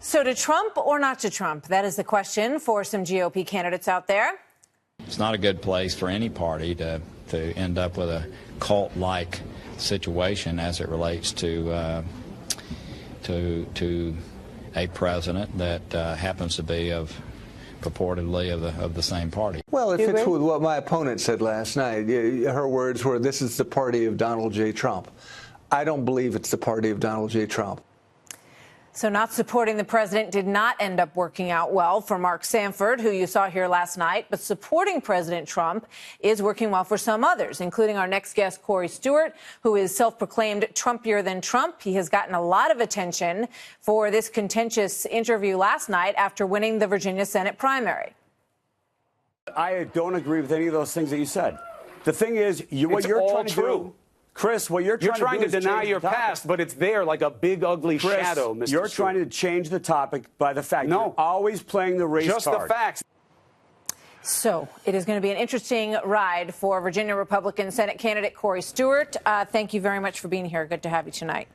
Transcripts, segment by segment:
So to Trump or not to Trump? That is the question for some GOP candidates out there. It's not a good place for any party to end up with a cult-like situation as it relates to a president that happens to be purportedly of the same party. Well, it fits with what my opponent said last night. Her words were, "This is the party of Donald J. Trump." I don't believe it's the party of Donald J. Trump. So not supporting the president did not end up working out well for Mark Sanford, who you saw here last night. But supporting President Trump is working well for some others, including our next guest, Corey Stewart, who is self-proclaimed Trumpier than Trump. He has gotten a lot of attention for this contentious interview last night after winning the Virginia Senate primary. I don't agree with any of those things that you said. The thing is, what you're trying to do, Chris, what you're trying to deny your past, but it's there like a big, ugly shadow, Mr. You're Stewart. trying to change the topic by the fact you're always playing the race just card. the facts. So it is going to be an interesting ride for Virginia Republican Senate candidate Corey Stewart. Thank you very much for being here. Good to have you tonight.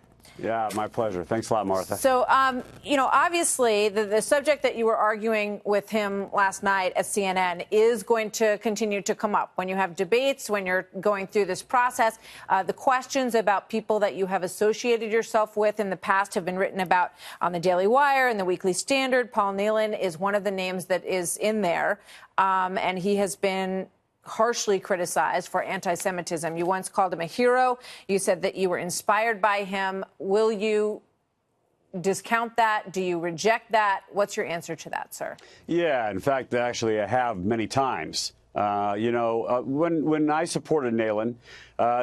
Yeah, my pleasure. Thanks a lot, Martha. So, obviously, the subject that you were arguing with him last night at CNN is going to continue to come up when you have debates, when you're going through this process. The questions about people that you have associated yourself with in the past have been written about on the Daily Wire and the Weekly Standard. Paul Nehlen is one of the names that is in there, and he has been harshly criticized for anti-Semitism. You once called him a hero. You said that you were inspired by him. Will you discount that? Do you reject that? What's your answer to that, sir? Yeah, in fact, actually, I have many times. When I supported Nehlen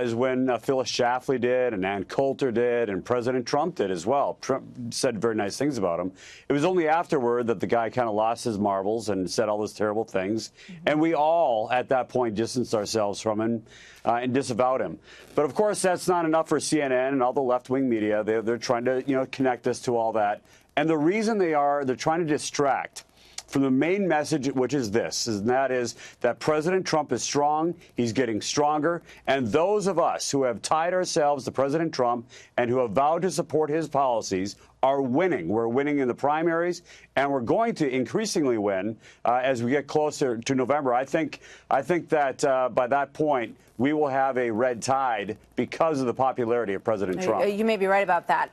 is when Phyllis Schlafly did and Ann Coulter did and President Trump did as well. Trump said very nice things about him. It was only afterward that the guy kind of lost his marbles and said all those terrible things. And we all, at that point, distanced ourselves from him and disavowed him. But, of course, that's not enough for CNN and all the left-wing media. They're trying to, connect us to all that. And the reason they're trying to distract from the main message, which is this, and that is that President Trump is strong, he's getting stronger, and those of us who have tied ourselves to President Trump and who have vowed to support his policies are winning. We're winning in the primaries, and we're going to increasingly win as we get closer to November. I think that by that point, we will have a red tide because of the popularity of President Trump. You may be right about that.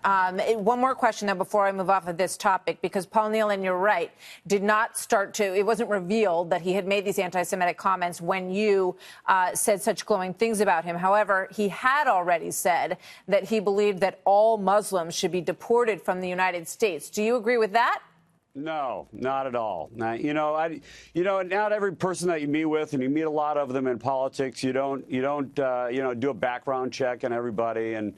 One more question, though, before I move off of this topic, because Paul Nehlen, you're right, did not start to, it wasn't revealed that he had made these anti-Semitic comments when you said such glowing things about him. However, he had already said that he believed that all Muslims should be deported from the United States. Do you agree with that? No, not at all. Now, not every person that you meet with, and you meet a lot of them in politics, you don't do a background check on everybody, and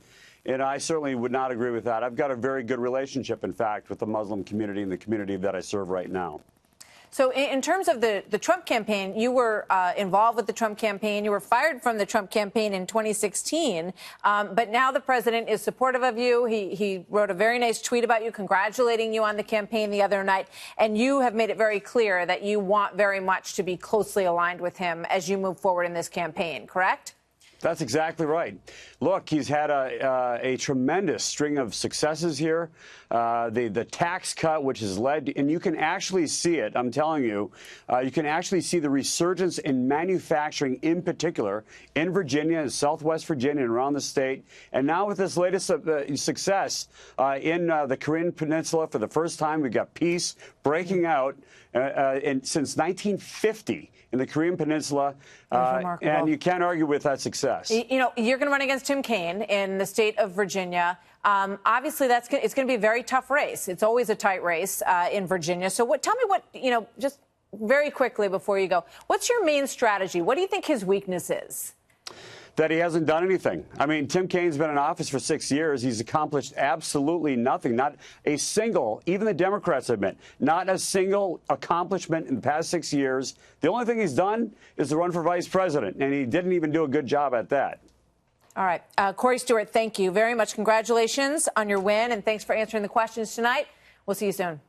I certainly would not agree with that. I've got a very good relationship, in fact, with the Muslim community and the community that I serve right now. So in terms of the Trump campaign, you were involved with the Trump campaign. You were fired from the Trump campaign in 2016. But now the president is supportive of you. He wrote a very nice tweet about you, congratulating you on the campaign the other night. And you have made it very clear that you want very much to be closely aligned with him as you move forward in this campaign, correct? That's exactly right. Look, he's had a tremendous string of successes here. The tax cut, which has led to, and you can actually see it, I'm telling you, you can actually see the resurgence in manufacturing in particular in Virginia and Southwest Virginia and around the state. And now with this latest success in the Korean Peninsula, for the first time, we've got peace breaking out since 1950 in the Korean Peninsula. And you can't argue with that success. You're going to run against Tim Kaine in the state of Virginia. Obviously, it's going to be a very tough race. It's always a tight race in Virginia. So tell me what, just very quickly before you go, what's your main strategy? What do you think his weakness is? That he hasn't done anything. I mean, Tim Kaine's been in office for 6 years. He's accomplished absolutely nothing. Not a single, even the Democrats admit, not a single accomplishment in the past 6 years. The only thing he's done is to run for vice president, and he didn't even do a good job at that. All right. Corey Stewart, thank you very much. Congratulations on your win, and thanks for answering the questions tonight. We'll see you soon.